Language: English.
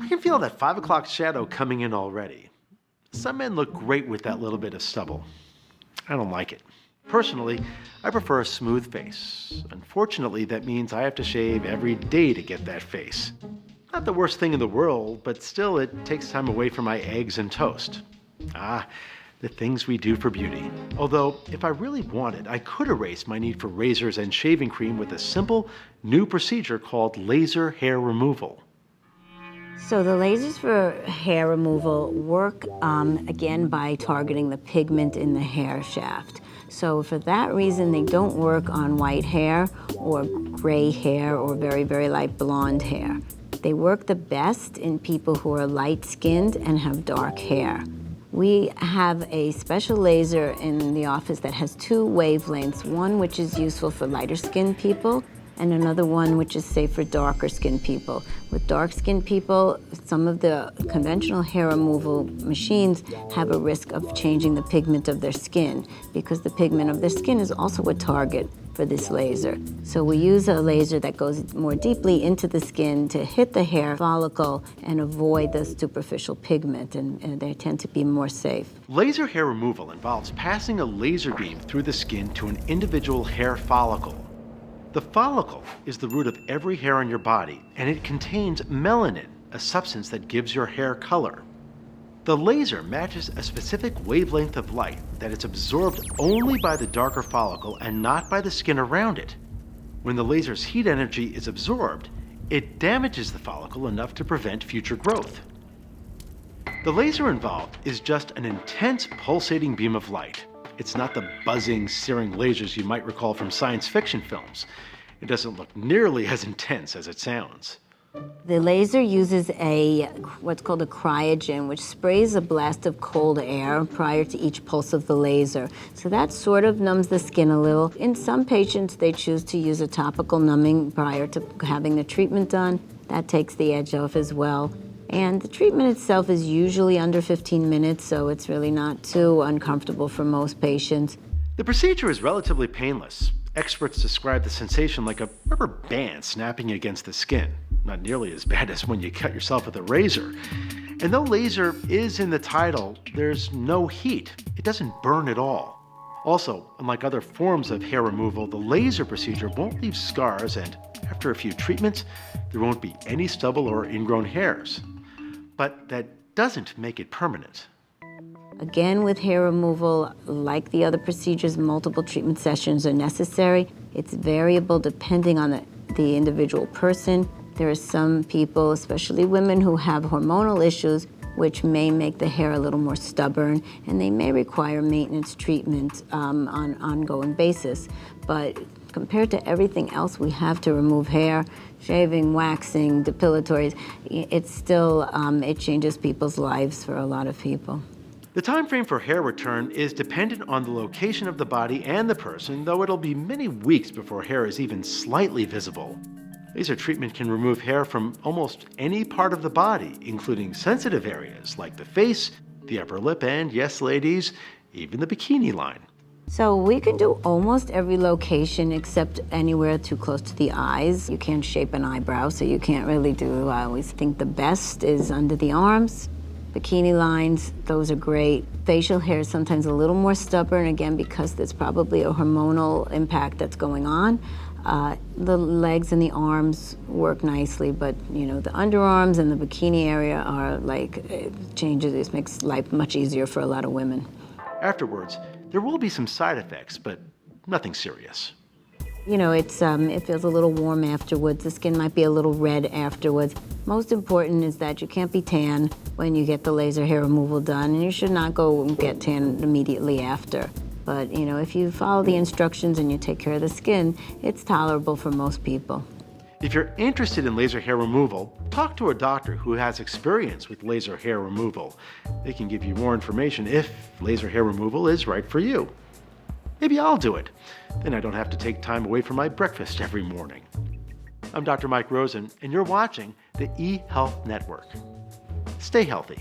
I can feel that 5 o'clock shadow coming in already. Some men look great with that little bit of stubble. I don't like it. Personally, I prefer a smooth face. Unfortunately, that means I have to shave every day to get that face. Not the worst thing in the world, but still it takes time away from my eggs and toast. The things we do for beauty. Although, if I really wanted, I could erase my need for razors and shaving cream with a simple, new procedure called laser hair removal. So the lasers for hair removal work, again, by targeting the pigment in the hair shaft. So for that reason, they don't work on white hair or gray hair or very, very light blonde hair. They work the best in people who are light-skinned and have dark hair. We have a special laser in the office that has two wavelengths, one which is useful for lighter-skinned people, and another one which is safe for darker-skinned people. With dark-skinned people, some of the conventional hair removal machines have a risk of changing the pigment of their skin because the pigment of their skin is also a target for this laser. So we use a laser that goes more deeply into the skin to hit the hair follicle and avoid the superficial pigment, and they tend to be more safe. Laser hair removal involves passing a laser beam through the skin to an individual hair follicle. The follicle is the root of every hair on your body, and it contains melanin, a substance that gives your hair color. The laser matches a specific wavelength of light that is absorbed only by the darker follicle and not by the skin around it. When the laser's heat energy is absorbed, it damages the follicle enough to prevent future growth. The laser involved is just an intense pulsating beam of light. It's not the buzzing, searing lasers you might recall from science fiction films. It doesn't look nearly as intense as it sounds. The laser uses what's called a cryogen, which sprays a blast of cold air prior to each pulse of the laser. So that sort of numbs the skin a little. In some patients, they choose to use a topical numbing prior to having the treatment done. That takes the edge off as well. And the treatment itself is usually under 15 minutes, so it's really not too uncomfortable for most patients. The procedure is relatively painless. Experts describe the sensation like a rubber band snapping against the skin. Not nearly as bad as when you cut yourself with a razor. And though laser is in the title, there's no heat. It doesn't burn at all. Also, unlike other forms of hair removal, the laser procedure won't leave scars, and after a few treatments, there won't be any stubble or ingrown hairs. But that doesn't make it permanent. Again, with hair removal, like the other procedures, multiple treatment sessions are necessary. It's variable depending on the individual person. There are some people, especially women, who have hormonal issues, which may make the hair a little more stubborn, and they may require maintenance treatment on an ongoing basis. But compared to everything else we have to remove hair, shaving, waxing, depilatories, it's still, it changes people's lives for a lot of people. The time frame for hair return is dependent on the location of the body and the person, though it'll be many weeks before hair is even slightly visible. Laser treatment can remove hair from almost any part of the body, including sensitive areas like the face, the upper lip, and yes, ladies, even the bikini line. So we can do almost every location except anywhere too close to the eyes. You can't shape an eyebrow, so you can't really do, I always think the best is under the arms. Bikini lines, those are great. Facial hair is sometimes a little more stubborn, again, because there's probably a hormonal impact that's going on. The legs and the arms work nicely, but the underarms and the bikini area are like, it changes, it makes life much easier for a lot of women. Afterwards, there will be some side effects, but nothing serious. It feels a little warm afterwards. The skin might be a little red afterwards. Most important is that you can't be tan when you get the laser hair removal done, and you should not go and get tan immediately after. But, if you follow the instructions and you take care of the skin, it's tolerable for most people. If you're interested in laser hair removal, talk to a doctor who has experience with laser hair removal. They can give you more information if laser hair removal is right for you. Maybe I'll do it. Then I don't have to take time away from my breakfast every morning. I'm Dr. Mike Rosen, and you're watching the eHealth Network. Stay healthy.